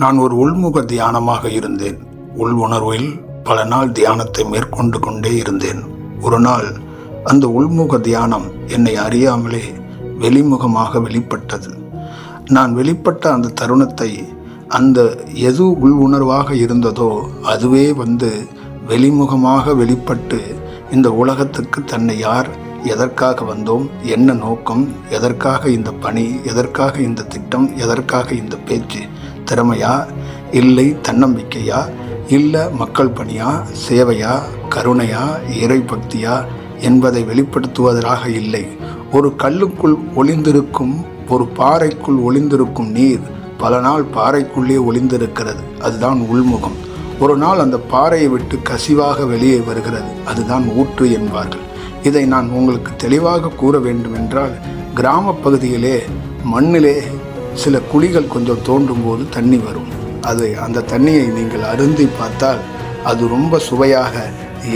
நான் ஒரு உள்முக தியானமாக இருந்தேன். உள் உணர்வில் பல நாள் தியானத்தை மேற்கொண்டு கொண்டே இருந்தேன். ஒரு நாள் அந்த உள்முக தியானம் என்னை அறியாமலே வெளிமுகமாக வெளிப்பட்டது. நான் வெளிப்பட்ட அந்த தருணத்தை, அந்த எது உள் உணர்வாக இருந்ததோ அதுவே வெளிமுகமாக வெளிப்பட்டு இந்த உலகத்துக்கு தன்னை யார், எதற்காக வந்தோம், என்ன நோக்கம், எதற்காக இந்த பணி, எதற்காக இந்த திட்டம், எதற்காக இந்த பேச்சு, திறமையா இல்லை தன்னம்பிக்கையா இல்லை மக்கள் பணியா, சேவையா, கருணையா, இறை பக்தியா என்பதை வெளிப்படுத்துவதாக இல்லை. ஒரு கல்லுக்குள் ஒளிந்திருக்கும், ஒரு பாறைக்குள் ஒளிந்திருக்கும் நீர் பல நாள் பாறைக்குள்ளே ஒளிந்திருக்கிறது. அதுதான் உள்முகம். ஒரு நாள் அந்த பாறையை விட்டு கசிவாக வெளியே வருகிறது. அதுதான் ஊற்று என்பார்கள். இதை நான் உங்களுக்கு தெளிவாக கூற வேண்டுமென்றால், கிராம பகுதியிலே மண்ணிலே சில குழிகள் கொஞ்சம் தோண்டும் போது தண்ணி வரும். அந்த தண்ணியை நீங்கள் அருந்தி பார்த்தால் அது ரொம்ப சுவையாக,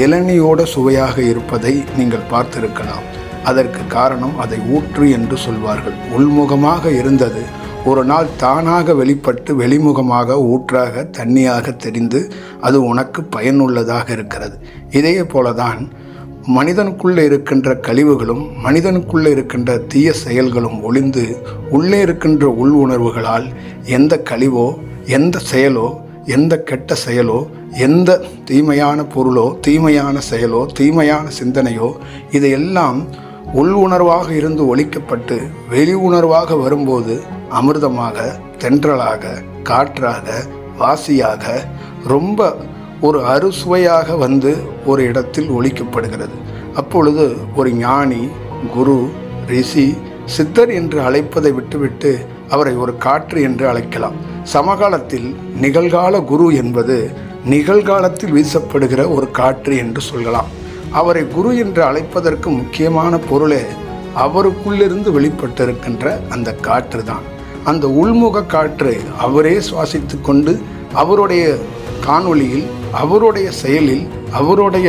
இளநியோட சுவையாக இருப்பதை நீங்கள் பார்த்திருக்கலாம். அதற்கு காரணம் அதை ஊற்று என்று சொல்வார்கள். உள்முகமாக இருந்தது ஒரு நாள் தானாக வெளிப்பட்டு வெளிமுகமாக ஊற்றாக தண்ணியாக தெரிந்து அது உனக்கு பயனுள்ளதாக இருக்கிறது. இதே போலதான் மனிதனுக்குள்ளே இருக்கின்ற கழிவுகளும் மனிதனுக்குள்ளே இருக்கின்ற தீய செயல்களும் ஒளிந்து உள்ளே இருக்கின்ற உள் உணர்வுகளால் எந்த கழிவோ, எந்த செயலோ, எந்த கெட்ட செயலோ, எந்த தீமையான பொருளோ, தீமையான செயலோ, தீமையான சிந்தனையோ, இதையெல்லாம் உள் உணர்வாக இருந்து ஒழிக்கப்பட்டு வெளி உணர்வாக வரும்போது அமிர்தமாக, தென்றலாக, காற்றாக, வாசியாக, ரொம்ப ஒரு அறுசுவையாக ஒரு இடத்தில் ஒழிக்கப்படுகிறது. அப்பொழுது ஒரு ஞானி, குரு, ரிஷி, சித்தர் என்று அழைப்பதை விட்டுவிட்டு அவரை ஒரு காற்று என்று அழைக்கலாம். சமகாலத்தில் நிகழ்கால குரு என்பது நிகழ்காலத்தில் வீசப்படுகிற ஒரு காற்று என்று சொல்லலாம். அவரை குரு என்று அழைப்பதற்கு முக்கியமான பொருளே அவருக்குள்ளிருந்து வெளிப்பட்டிருக்கின்ற அந்த காற்று தான். அந்த உள்முக காற்று அவரே சுவாசித்து கொண்டு அவருடைய காணொளியில், அவருடைய செயலில், அவருடைய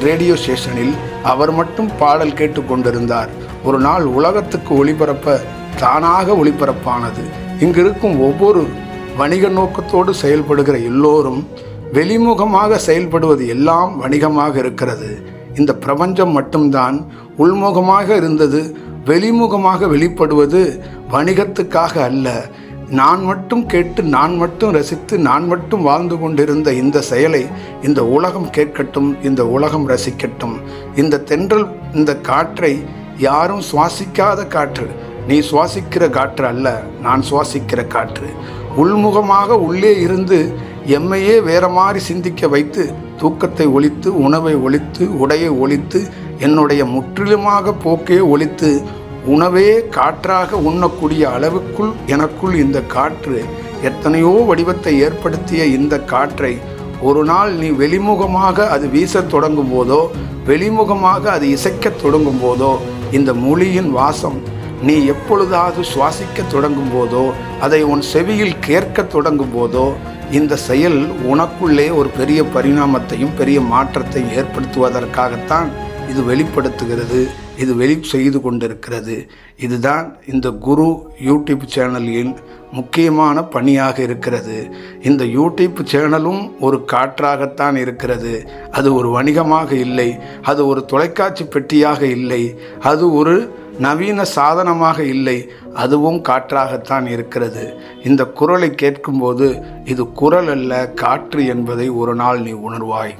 ரேடியோ ஸ்டேஷனில் அவர் மட்டும் பாடல் கேட்டு கொண்டிருந்தார். ஒரு நாள் உலகத்துக்கு ஒளிபரப்ப தானாக ஒளிபரப்பானது. இங்கிருக்கும் ஒவ்வொரு வணிக நோக்கத்தோடு செயல்படுகிற எல்லோரும் வெளிமுகமாக செயல்படுவது எல்லாம் வணிகமாக இருக்கிறது. இந்த பிரபஞ்சம் மட்டும்தான் உள்முகமாக இருந்தது. வெளிமுகமாக வெளிப்படுவது வணிகத்துக்காக அல்ல. நான் மட்டும் கேட்டு, நான் மட்டும் ரசித்து, நான் மட்டும் வாழ்ந்து கொண்டிருந்த இந்த செயலை இந்த உலகம் கேட்கட்டும், இந்த உலகம் ரசிக்கட்டும். இந்த தென்றல், இந்த காற்றை யாரும் சுவாசிக்காத காற்று, நீ சுவாசிக்கிற காற்று அல்ல, நான் சுவாசிக்கிற காற்று. உள்முகமாக உள்ளே இருந்து எம்மையே வேற மாதிரி சிந்திக்க வைத்து, தூக்கத்தை ஒழித்து, உணவை ஒழித்து, உடையை ஒழித்து, என்னுடைய முற்றிலுமாக போக்கே ஒழித்து, உணவே காற்றாக உண்ணக்கூடிய அளவுக்குள் எனக்குள் இந்த காற்று எத்தனையோ வடிவத்தை ஏற்படுத்திய இந்த காற்றை ஒரு நாள் நீ வெளிமுகமாக அது வீசத் தொடங்கும் போதோ, வெளிமுகமாக அது இசைக்கத் தொடங்கும் போதோ, இந்த மொழியின் வாசம் நீ எப்பொழுதாவது சுவாசிக்க தொடங்கும் போதோ, அதை உன் செவியில் கேட்க தொடங்கும் போதோ, இந்த செயல் உனக்குள்ளே ஒரு பெரிய பரிணாமத்தையும் பெரிய மாற்றத்தையும் ஏற்படுத்துவதற்காகத்தான் இது வெளிப்படுத்துகிறது, இது செய்து கொண்டிருக்கிறது. இதுதான் இந்த குரு யூடியூப் சேனலின் முக்கியமான பணியாக இருக்கிறது. இந்த யூடியூப் சேனலும் ஒரு காற்றாகத்தான் இருக்கிறது. அது ஒரு வணிகமாக இல்லை, அது ஒரு தொலைக்காட்சி பெட்டியாக இல்லை, அது ஒரு நவீன சாதனமாக இல்லை, அதுவும் காற்றாகத்தான் இருக்கிறது. இந்த குரலை கேட்கும்போது இது குரல் அல்ல, காற்று என்பதை ஒரு நாள் நீ உணர்வாய்.